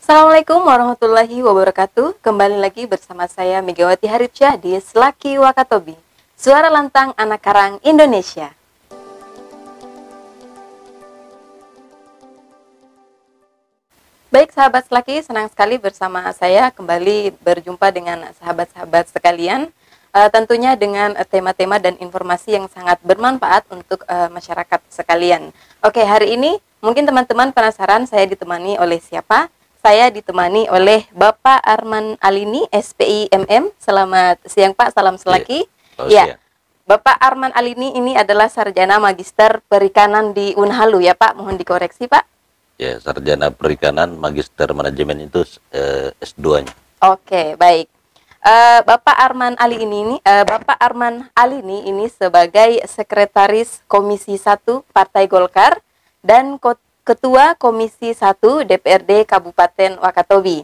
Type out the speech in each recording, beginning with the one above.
Assalamualaikum warahmatullahi wabarakatuh. Kembali lagi bersama saya Megawati Haripsyah di Selaki Wakatobi, Suara Lantang Anak Karang Indonesia. Baik sahabat Selaki, senang sekali bersama saya kembali berjumpa dengan sahabat-sahabat sekalian. Tentunya dengan tema-tema dan informasi yang sangat bermanfaat untuk masyarakat sekalian. Oke, hari ini mungkin teman-teman penasaran saya ditemani oleh siapa? Saya ditemani oleh Bapak Arman Alini, SPI MM. Selamat siang Pak, salam Selaki. Ya, Bapak Arman Alini ini adalah sarjana magister perikanan di Unhalu ya Pak, mohon dikoreksi Pak. Ya, sarjana perikanan, magister manajemen itu S2-nya. Oke, baik. Bapak Arman Alini ini sebagai sekretaris Komisi 1 Partai Golkar dan Ketua Komisi 1 DPRD Kabupaten Wakatobi.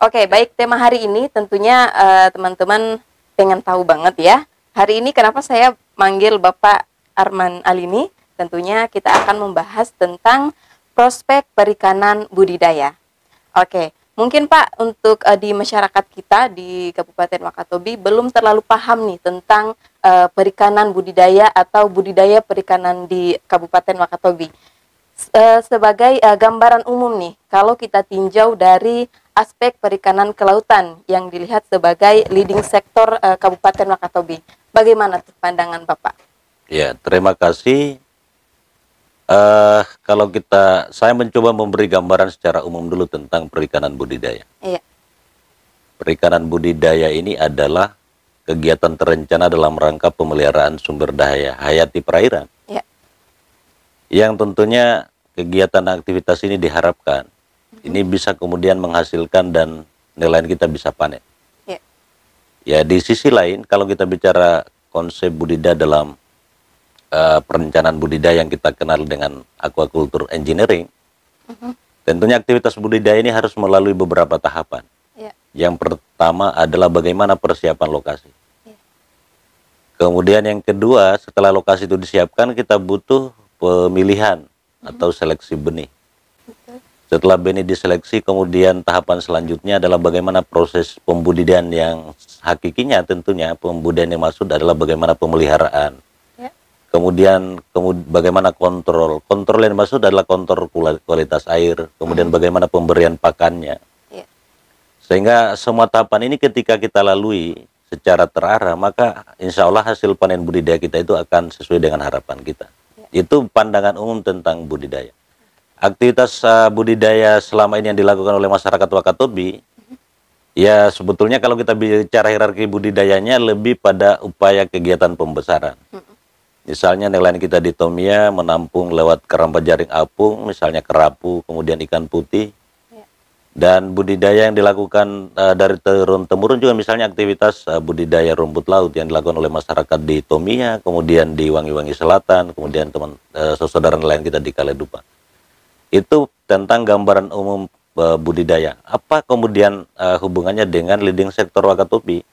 Oke, baik, tema hari ini tentunya teman-teman pengen tahu banget ya. Hari ini kenapa saya manggil Bapak Arman Alini? Tentunya kita akan membahas tentang prospek perikanan budidaya. Oke, mungkin Pak untuk di masyarakat kita di Kabupaten Wakatobi belum terlalu paham nih tentang perikanan budidaya atau budidaya perikanan di Kabupaten Wakatobi. Sebagai gambaran umum nih, kalau kita tinjau dari aspek perikanan kelautan yang dilihat sebagai leading sektor Kabupaten Wakatobi, bagaimana tuh pandangan Bapak? Ya, terima kasih. Kalau saya mencoba memberi gambaran secara umum dulu tentang perikanan budidaya. Iya. Perikanan budidaya ini adalah kegiatan terencana dalam rangka pemeliharaan sumber daya hayati perairan. Iya. Yang tentunya kegiatan aktivitas ini diharapkan ini bisa kemudian menghasilkan dan nelayan kita bisa panen. Ya. Ya, di sisi lain kalau kita bicara konsep budidaya dalam perencanaan budidaya yang kita kenal dengan aquaculture engineering, tentunya aktivitas budidaya ini harus melalui beberapa tahapan. Ya. Yang pertama adalah bagaimana persiapan lokasi. Ya. Kemudian yang kedua, setelah lokasi itu disiapkan, kita butuh pemilihan atau seleksi benih. Betul. Setelah benih diseleksi, kemudian tahapan selanjutnya adalah bagaimana proses pembudidayaan yang hakikinya. Tentunya pembudidayaan yang maksud adalah bagaimana pemeliharaan. Ya. Kemudian bagaimana kontrol. Kontrol yang maksud adalah kontrol kualitas air. Kemudian bagaimana pemberian pakannya. Ya. Sehingga semua tahapan ini ketika kita lalui secara terarah, maka insya Allah hasil panen budidaya kita itu akan sesuai dengan harapan kita. Itu pandangan umum tentang budidaya. Aktivitas budidaya selama ini yang dilakukan oleh masyarakat Wakatobi, ya sebetulnya kalau kita bicara hierarki budidayanya lebih pada upaya kegiatan pembesaran. Misalnya nelayan kita di Tomia menampung lewat keramba jaring apung, misalnya kerapu, kemudian ikan putih. Dan budidaya yang dilakukan dari turun-temurun juga misalnya aktivitas budidaya rumput laut yang dilakukan oleh masyarakat di Tomia, kemudian di Wangi-Wangi Selatan, kemudian saudara nelayan kita di Kaledupa. Itu tentang gambaran umum budidaya. Apa kemudian hubungannya dengan leading sektor Wakatobi?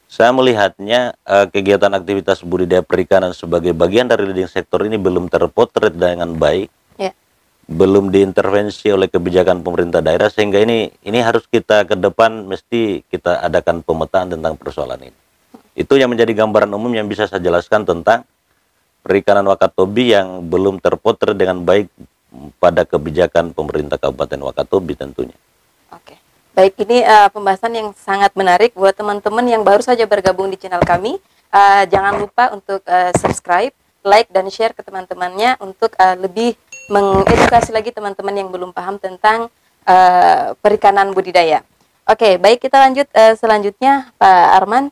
Saya melihatnya kegiatan aktivitas budidaya perikanan sebagai bagian dari leading sektor ini belum terpotret dengan baik. Belum diintervensi oleh kebijakan pemerintah daerah, sehingga ini harus kita ke depan mesti kita adakan pemetaan tentang persoalan ini. Itu yang menjadi gambaran umum yang bisa saya jelaskan tentang perikanan Wakatobi yang belum terpotret dengan baik pada kebijakan pemerintah Kabupaten Wakatobi tentunya. Oke. Baik, ini pembahasan yang sangat menarik buat teman-teman yang baru saja bergabung di channel kami. Jangan lupa untuk subscribe, like, dan share ke teman-temannya untuk lebih mengedukasi lagi teman-teman yang belum paham tentang perikanan budidaya. Oke, baik, kita lanjut selanjutnya Pak Arman.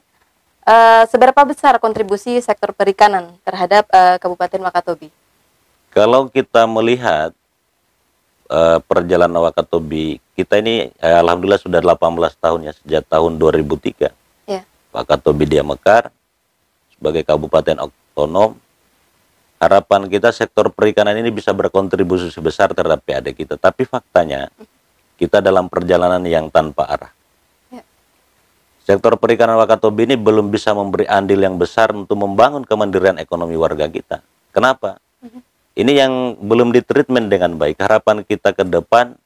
Seberapa besar kontribusi sektor perikanan terhadap Kabupaten Wakatobi? Kalau kita melihat perjalanan Wakatobi, kita ini alhamdulillah sudah 18 tahun ya, sejak tahun 2003. Ya. Wakatobi dia mekar sebagai kabupaten otonom. Harapan kita sektor perikanan ini bisa berkontribusi sebesar terhadap PAD kita. Tapi faktanya kita dalam perjalanan yang tanpa arah. Ya. Sektor perikanan Wakatobi ini belum bisa memberi andil yang besar untuk membangun kemandirian ekonomi warga kita. Kenapa? Ini yang belum ditreatment dengan baik. Harapan kita ke depan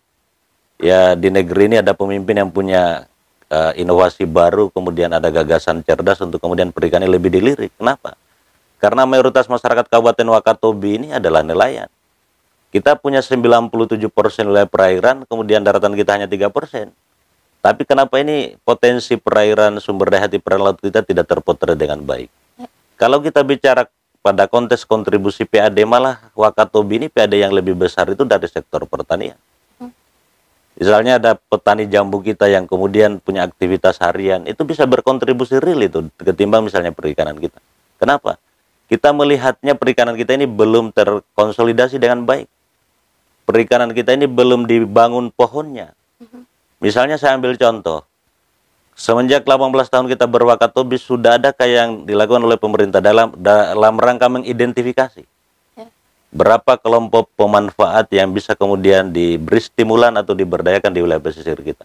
ya di negeri ini ada pemimpin yang punya inovasi baru, kemudian ada gagasan cerdas untuk kemudian perikannya lebih dilirik. Kenapa? Karena mayoritas masyarakat Kabupaten Wakatobi ini adalah nelayan. Kita punya 97% wilayah perairan, kemudian daratan kita hanya 3%. Tapi kenapa ini potensi perairan, sumber daya di perairan laut kita tidak terpotret dengan baik? Kalau kita bicara pada konteks kontribusi PAD, malah Wakatobi ini PAD yang lebih besar itu dari sektor pertanian. Misalnya ada petani jambu kita yang kemudian punya aktivitas harian, itu bisa berkontribusi real itu ketimbang misalnya perikanan kita. Kenapa? Kita melihatnya perikanan kita ini belum terkonsolidasi dengan baik. Perikanan kita ini belum dibangun pohonnya. Misalnya saya ambil contoh, semenjak 18 tahun kita berwakatobi sudah ada kayak yang dilakukan oleh pemerintah dalam rangka mengidentifikasi berapa kelompok pemanfaat yang bisa kemudian diberi stimulan atau diberdayakan di wilayah pesisir kita.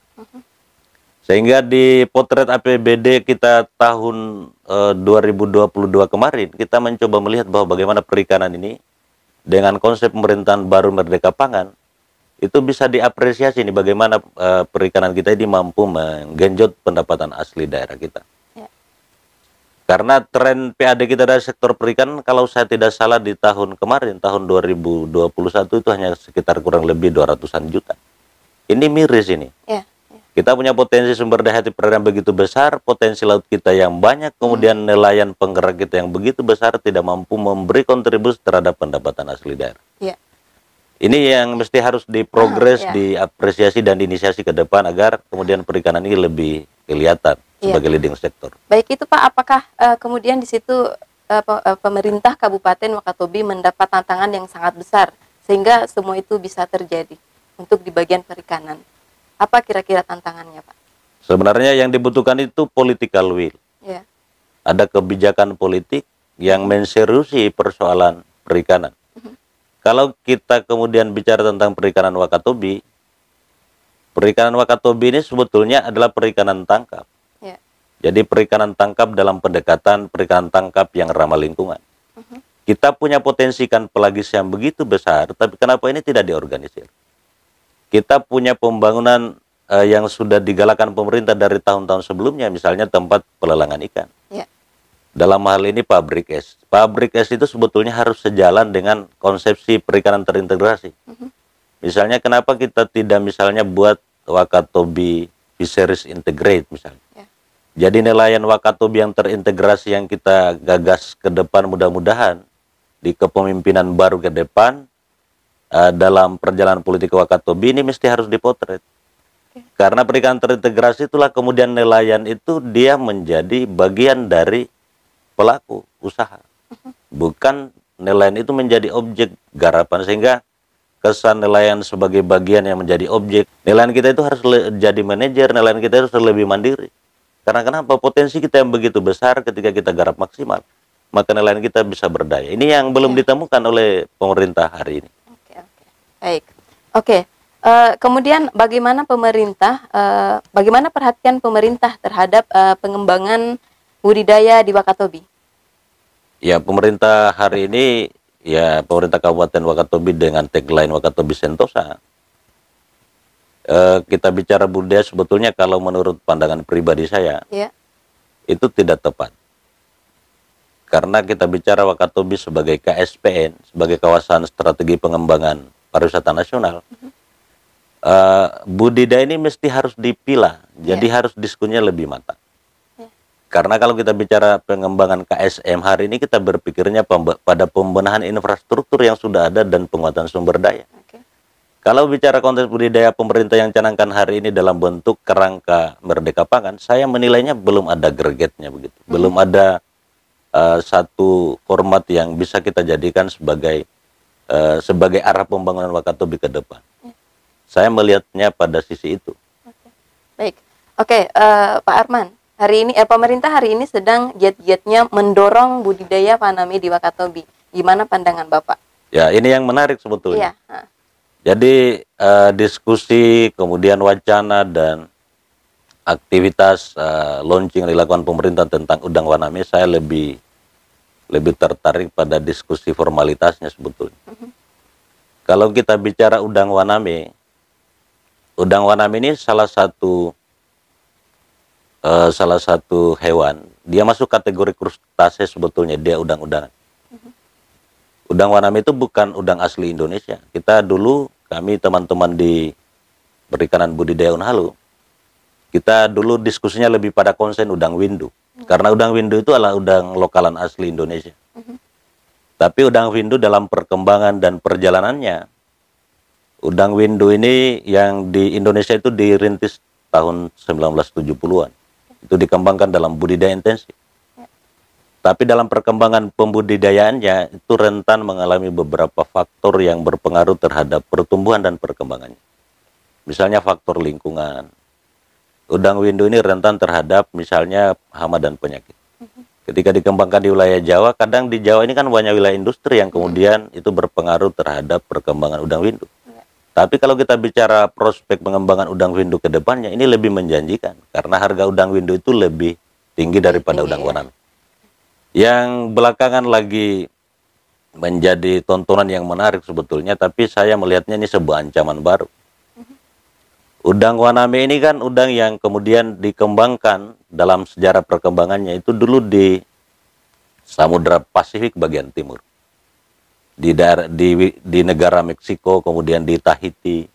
Sehingga di potret APBD kita tahun 2022 kemarin, kita mencoba melihat bahwa bagaimana perikanan ini dengan konsep pemerintahan baru Merdeka Pangan, itu bisa diapresiasi nih bagaimana perikanan kita ini mampu menggenjot pendapatan asli daerah kita. Karena tren PAD kita dari sektor perikanan, kalau saya tidak salah di tahun kemarin, tahun 2021 itu hanya sekitar kurang lebih 200-an juta. Ini miris ini. Kita punya potensi sumber daya di perairan begitu besar, potensi laut kita yang banyak, kemudian nelayan penggerak kita yang begitu besar tidak mampu memberi kontribusi terhadap pendapatan asli daerah. Ini yang mesti harus diprogres, diapresiasi dan diinisiasi ke depan agar kemudian perikanan ini lebih kelihatan sebagai leading sektor. Baik itu Pak, apakah kemudian di situ pemerintah Kabupaten Wakatobi mendapat tantangan yang sangat besar sehingga semua itu bisa terjadi untuk di bagian perikanan? Apa kira-kira tantangannya Pak? Sebenarnya yang dibutuhkan itu political will. Ada kebijakan politik yang menseriusi persoalan perikanan. Kalau kita kemudian bicara tentang perikanan Wakatobi, perikanan Wakatobi ini sebetulnya adalah perikanan tangkap. Jadi perikanan tangkap dalam pendekatan perikanan tangkap yang ramah lingkungan. Kita punya potensi ikan pelagis yang begitu besar, tapi kenapa ini tidak diorganisir? Kita punya pembangunan yang sudah digalakan pemerintah dari tahun-tahun sebelumnya, misalnya tempat pelelangan ikan. Dalam hal ini pabrik es. Pabrik es itu sebetulnya harus sejalan dengan konsepsi perikanan terintegrasi. Misalnya kenapa kita tidak misalnya buat Wakatobi Fisheries Integrate misalnya. Jadi nelayan Wakatobi yang terintegrasi yang kita gagas ke depan mudah-mudahan di kepemimpinan baru ke depan dalam perjalanan politik Wakatobi ini mesti harus dipotret. Karena perikanan terintegrasi itulah kemudian nelayan itu dia menjadi bagian dari pelaku usaha. Bukan nelayan itu menjadi objek garapan, sehingga kesan nelayan sebagai bagian yang menjadi objek. Nelayan kita itu harus jadi manajer, nelayan kita harus lebih mandiri. Karena kenapa? Potensi kita yang begitu besar ketika kita garap maksimal, maka nelayan kita bisa berdaya. Ini yang belum ditemukan oleh pemerintah hari ini. Baik. Kemudian bagaimana bagaimana perhatian pemerintah terhadap pengembangan budidaya di Wakatobi? Ya, pemerintah hari ini, ya pemerintah Kabupaten Wakatobi dengan tagline Wakatobi Sentosa. Kita bicara budaya sebetulnya kalau menurut pandangan pribadi saya, itu tidak tepat. Karena kita bicara Wakatobi sebagai KSPN, sebagai kawasan strategi pengembangan pariwisata nasional, budidaya ini mesti harus dipilah, jadi harus diskusinya lebih matang. Karena kalau kita bicara pengembangan KSM hari ini kita berpikirnya pada pembenahan infrastruktur yang sudah ada dan penguatan sumber daya. Kalau bicara konteks budidaya pemerintah yang canangkan hari ini dalam bentuk kerangka Merdeka Pangan, saya menilainya belum ada gregetnya begitu. Belum ada satu format yang bisa kita jadikan sebagai arah pembangunan Wakatobi ke depan. Saya melihatnya pada sisi itu. Baik. Pak Arman. Hari ini pemerintah hari ini sedang giat-giatnya mendorong budidaya Faname di Wakatobi. Gimana pandangan Bapak? Ya, ini yang menarik sebetulnya. Jadi diskusi, kemudian wacana dan aktivitas launching yang dilakukan pemerintah tentang Udang Faname, saya lebih tertarik pada diskusi formalitasnya sebetulnya. Kalau kita bicara Udang Faname, udang wanam ini salah satu hewan. Dia masuk kategori krustase sebetulnya. Dia udang-udangan. Udang wanam itu bukan udang asli Indonesia. Kami teman-teman di Perikanan Budidaya Unhalu, kita dulu diskusinya lebih pada konsen udang windu. Karena udang windu itu adalah udang lokalan asli Indonesia. Tapi udang windu dalam perkembangan dan perjalanannya, udang windu ini yang di Indonesia itu dirintis tahun 1970-an. Itu dikembangkan dalam budidaya intensif. Tapi dalam perkembangan pembudidayaannya itu rentan mengalami beberapa faktor yang berpengaruh terhadap pertumbuhan dan perkembangannya. Misalnya faktor lingkungan. Udang windu ini rentan terhadap misalnya hama dan penyakit. Ketika dikembangkan di wilayah Jawa, kadang di Jawa ini kan banyak wilayah industri yang kemudian itu berpengaruh terhadap perkembangan udang windu. Tapi kalau kita bicara prospek pengembangan udang windu ke depannya, ini lebih menjanjikan. Karena harga udang windu itu lebih tinggi daripada udang wanam. Yang belakangan lagi menjadi tontonan yang menarik sebetulnya, tapi saya melihatnya ini sebuah ancaman baru. Udang waname ini kan udang yang kemudian dikembangkan dalam sejarah perkembangannya itu dulu di Samudra Pasifik bagian timur. Di negara Meksiko, kemudian di Tahiti.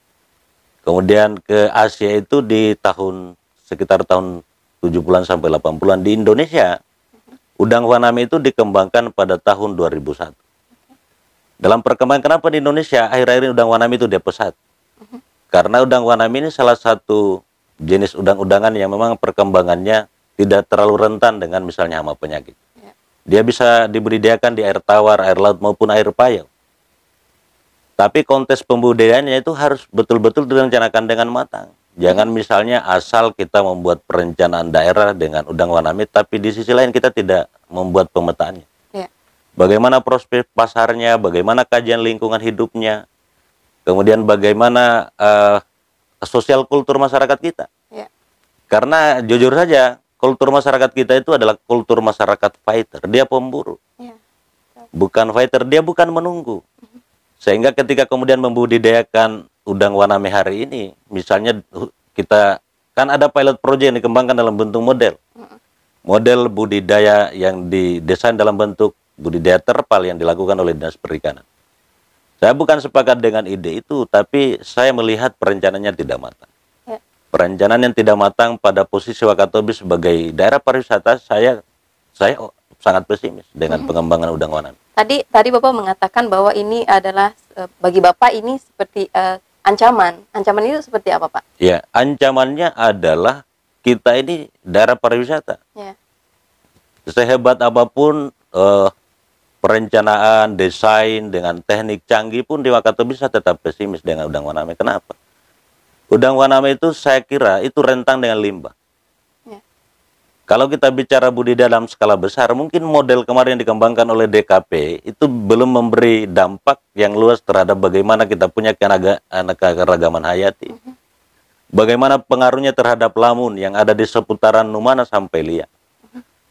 Kemudian ke Asia itu di sekitar tahun 70-an sampai 80-an. Di Indonesia, udang waname itu dikembangkan pada tahun 2001. Dalam perkembangan kenapa di Indonesia akhir-akhir ini udang waname itu dia pesat? Karena udang waname ini salah satu jenis udang-udangan yang memang perkembangannya tidak terlalu rentan dengan misalnya hama penyakit. Dia bisa dibudidayakan di air tawar, air laut maupun air payau. Tapi kontes pembudidayaannya itu harus betul-betul direncanakan dengan matang. Jangan misalnya asal kita membuat perencanaan daerah dengan udang waname, tapi di sisi lain kita tidak membuat pemetaannya. Bagaimana prospek pasarnya, bagaimana kajian lingkungan hidupnya, kemudian bagaimana sosial kultur masyarakat kita. Karena jujur saja, kultur masyarakat kita itu adalah kultur masyarakat fighter. Dia pemburu. Bukan fighter, dia bukan menunggu. Sehingga ketika kemudian membudidayakan udang waname hari ini, misalnya kita kan ada pilot project yang dikembangkan dalam bentuk model. Model budidaya yang didesain dalam bentuk budidaya terpal yang dilakukan oleh Dinas Perikanan. Saya bukan sepakat dengan ide itu, tapi saya melihat perencanaannya tidak matang. Perencanaan yang tidak matang pada posisi Wakatobi sebagai daerah pariwisata, saya sangat pesimis dengan pengembangan udang waname. Tadi Bapak mengatakan bahwa ini adalah bagi Bapak ini seperti ancaman. Ancaman itu seperti apa, Pak? Ya, ancamannya adalah kita ini daerah pariwisata. Sehebat apapun perencanaan, desain dengan teknik canggih pun di Wakatobi bisa tetap pesimis dengan udang waname. Kenapa? Udang waname itu saya kira itu rentang dengan limbah. Kalau kita bicara budidaya dalam skala besar, mungkin model kemarin yang dikembangkan oleh DKP itu belum memberi dampak yang luas terhadap bagaimana kita punya keanekaragaman hayati. Bagaimana pengaruhnya terhadap lamun yang ada di seputaran Numana sampai Lia.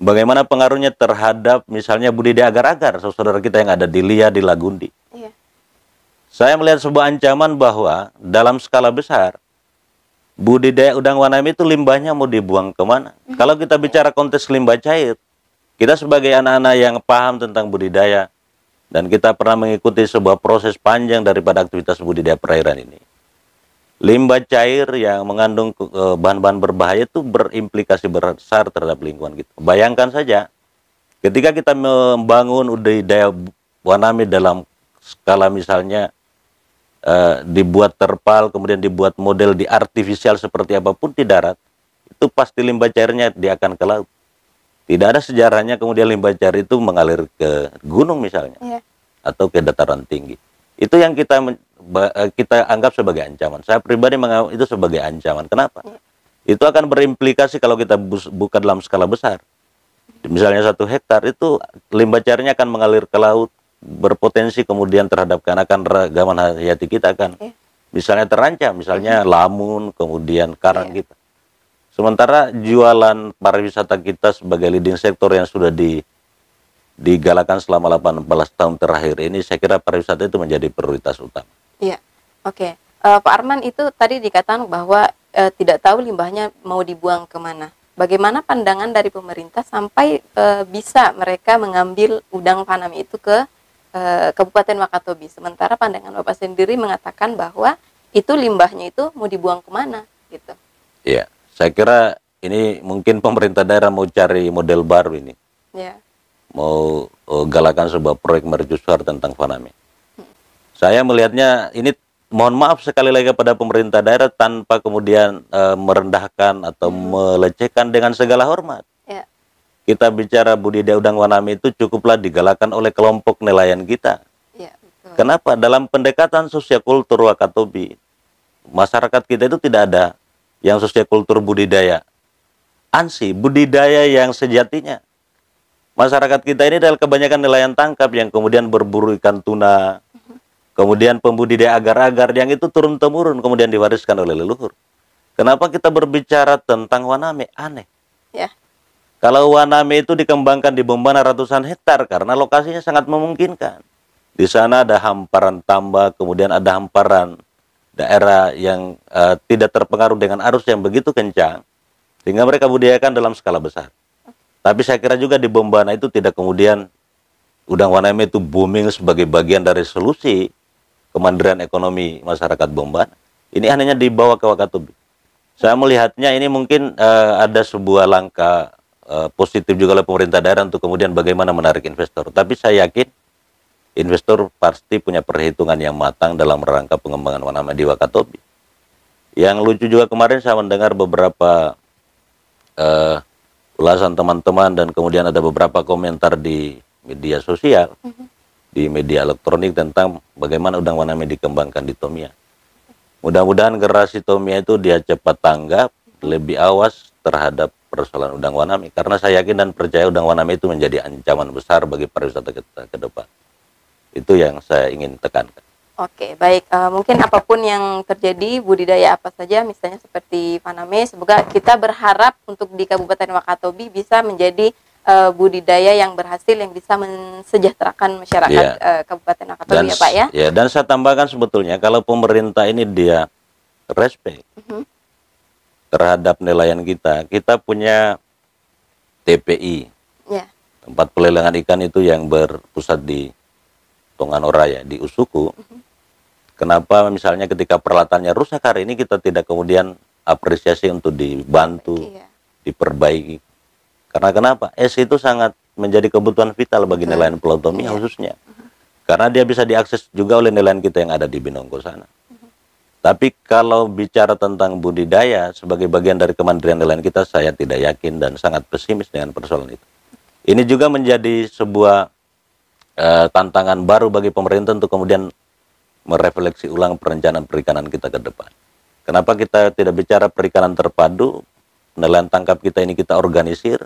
Bagaimana pengaruhnya terhadap misalnya budidaya agar-agar saudara kita yang ada di Lia, di Lagundi. Saya melihat sebuah ancaman bahwa dalam skala besar, budidaya udang waname itu limbahnya mau dibuang kemana? Kalau kita bicara konteks limbah cair, kita sebagai anak-anak yang paham tentang budidaya, dan kita pernah mengikuti sebuah proses panjang daripada aktivitas budidaya perairan ini. Limbah cair yang mengandung bahan-bahan berbahaya itu berimplikasi besar terhadap lingkungan kita. Bayangkan saja, ketika kita membangun budidaya waname dalam skala misalnya dibuat terpal, kemudian dibuat model di artifisial seperti apapun di darat, itu pasti limbah cairnya dia akan ke laut. Tidak ada sejarahnya kemudian limbah cair itu mengalir ke gunung misalnya, atau ke dataran tinggi. Itu yang kita anggap sebagai ancaman. Saya pribadi menganggap itu sebagai ancaman. Kenapa? Itu akan berimplikasi kalau kita buka dalam skala besar. Misalnya 1 hektar itu limbah cairnya akan mengalir ke laut, berpotensi kemudian terhadap keanekaragaman hayati kita akan misalnya terancam, misalnya lamun, kemudian karang kita. Sementara jualan pariwisata kita sebagai leading sektor yang sudah digalakan selama 18 tahun terakhir ini, saya kira pariwisata itu menjadi prioritas utama. Oke. Pak Arman, itu tadi dikatakan bahwa tidak tahu limbahnya mau dibuang kemana. Bagaimana pandangan dari pemerintah sampai bisa mereka mengambil udang faname itu ke Kabupaten Wakatobi? Sementara pandangan Bapak sendiri mengatakan bahwa itu limbahnya itu mau dibuang kemana gitu. Ya, saya kira ini mungkin pemerintah daerah mau cari model baru ini. Ya. Mau galakan sebuah proyek mercusuar tentang faname. Saya melihatnya ini, mohon maaf sekali lagi kepada pemerintah daerah, tanpa kemudian merendahkan atau melecehkan, dengan segala hormat. Ya. Kita bicara budidaya udang faname itu cukuplah digalakan oleh kelompok nelayan kita. Ya, betul. Kenapa? Dalam pendekatan sosiokultur Wakatobi, masyarakat kita itu tidak ada yang sosiokultur budidaya. ANSI, budidaya yang sejatinya. Masyarakat kita ini adalah kebanyakan nelayan tangkap yang kemudian berburu ikan tuna, kemudian pembudidaya agar-agar yang itu turun-temurun kemudian diwariskan oleh leluhur. Kenapa kita berbicara tentang waname? Aneh. Ya. Kalau waname itu dikembangkan di Bombana ratusan hektar karena lokasinya sangat memungkinkan. Di sana ada hamparan tambak, kemudian ada hamparan daerah yang tidak terpengaruh dengan arus yang begitu kencang, sehingga mereka budidayakan dalam skala besar. Tapi saya kira juga di Bombana itu tidak kemudian udang waname itu booming sebagai bagian dari solusi kemandirian ekonomi masyarakat Bombana. Ini hanya dibawa ke Wakatobi. Saya melihatnya ini mungkin ada sebuah langkah positif juga oleh pemerintah daerah untuk kemudian bagaimana menarik investor. Tapi saya yakin investor pasti punya perhitungan yang matang dalam rangka pengembangan waname di Wakatobi. Yang lucu juga kemarin saya mendengar beberapa ulasan teman-teman dan kemudian ada beberapa komentar di media sosial, di media elektronik tentang bagaimana udang waname dikembangkan di Tomia. Mudah-mudahan generasi Tomia itu dia cepat tanggap, lebih awas terhadap persoalan udang waname, karena saya yakin dan percaya udang waname itu menjadi ancaman besar bagi pariwisata kita ke depan. Itu yang saya ingin tekankan. Oke, baik. Mungkin apapun yang terjadi, budidaya apa saja, misalnya seperti faname, semoga kita berharap untuk di Kabupaten Wakatobi bisa menjadi budidaya yang berhasil, yang bisa mensejahterakan masyarakat Kabupaten Wakatobi, ya Pak ya. Ya, dan saya tambahkan sebetulnya kalau pemerintah ini dia respect terhadap nelayan kita, kita punya TPI, tempat pelelangan ikan itu yang berpusat di Tonganoraya, di Usuku. Kenapa misalnya ketika peralatannya rusak hari ini kita tidak kemudian apresiasi untuk dibantu, diperbaiki? Karena kenapa? Es itu sangat menjadi kebutuhan vital bagi nelayan Pulau Tomia khususnya. Karena dia bisa diakses juga oleh nelayan kita yang ada di Binongko sana. Tapi kalau bicara tentang budidaya sebagai bagian dari kemandirian nelayan kita, saya tidak yakin dan sangat pesimis dengan persoalan itu. Ini juga menjadi sebuah tantangan baru bagi pemerintah untuk kemudian merefleksi ulang perencanaan perikanan kita ke depan. Kenapa kita tidak bicara perikanan terpadu, nelayan tangkap kita ini kita organisir,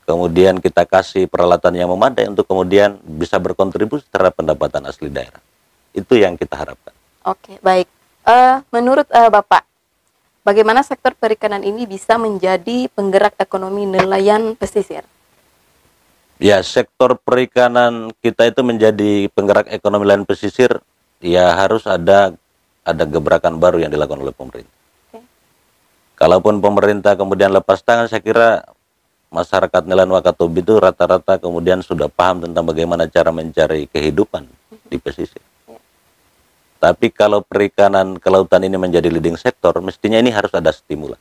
kemudian kita kasih peralatan yang memadai untuk kemudian bisa berkontribusi terhadap pendapatan asli daerah. Itu yang kita harapkan. Oke, baik. Menurut Bapak, bagaimana sektor perikanan ini bisa menjadi penggerak ekonomi nelayan pesisir? Ya, sektor perikanan kita itu menjadi penggerak ekonomi nelayan pesisir, ya harus ada gebrakan baru yang dilakukan oleh pemerintah. Kalaupun pemerintah kemudian lepas tangan, saya kira masyarakat nelayan Wakatobi itu rata-rata kemudian sudah paham tentang bagaimana cara mencari kehidupan di pesisir. Tapi kalau perikanan kelautan ini menjadi leading sektor, mestinya ini harus ada stimulan.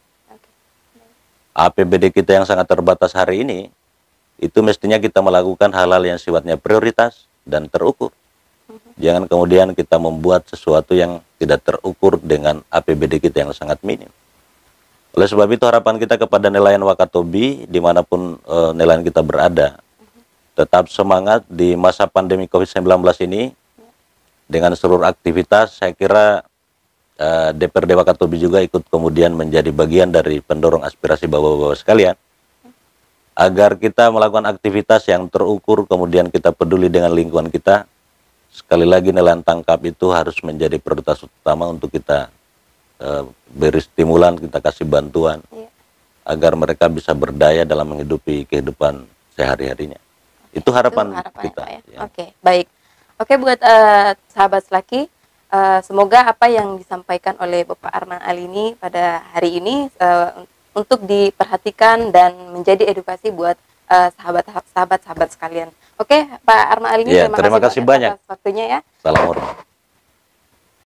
APBD kita yang sangat terbatas hari ini, itu mestinya kita melakukan hal-hal yang sifatnya prioritas dan terukur. Jangan kemudian kita membuat sesuatu yang tidak terukur dengan APBD kita yang sangat minim. Oleh sebab itu harapan kita kepada nelayan Wakatobi, dimanapun nelayan kita berada, tetap semangat di masa pandemi COVID-19 ini, dengan seluruh aktivitas. Saya kira DPRD Wakatobi juga ikut kemudian menjadi bagian dari pendorong aspirasi bapak-bapak sekalian, agar kita melakukan aktivitas yang terukur, kemudian kita peduli dengan lingkungan kita. Sekali lagi nelayan tangkap itu harus menjadi prioritas utama untuk kita beri stimulan, kita kasih bantuan, agar mereka bisa berdaya dalam menghidupi kehidupan sehari-harinya. Itu harapan kita. Ya. Oke, baik. Oke, buat sahabat Selaki, Semoga apa yang disampaikan oleh Bapak Arman Ali ini pada hari ini untuk diperhatikan dan menjadi edukasi buat sahabat-sahabat sekalian. Oke, Pak Arman Ali ini Ya, terima kasih banyak atas waktunya ya. Salam hormat.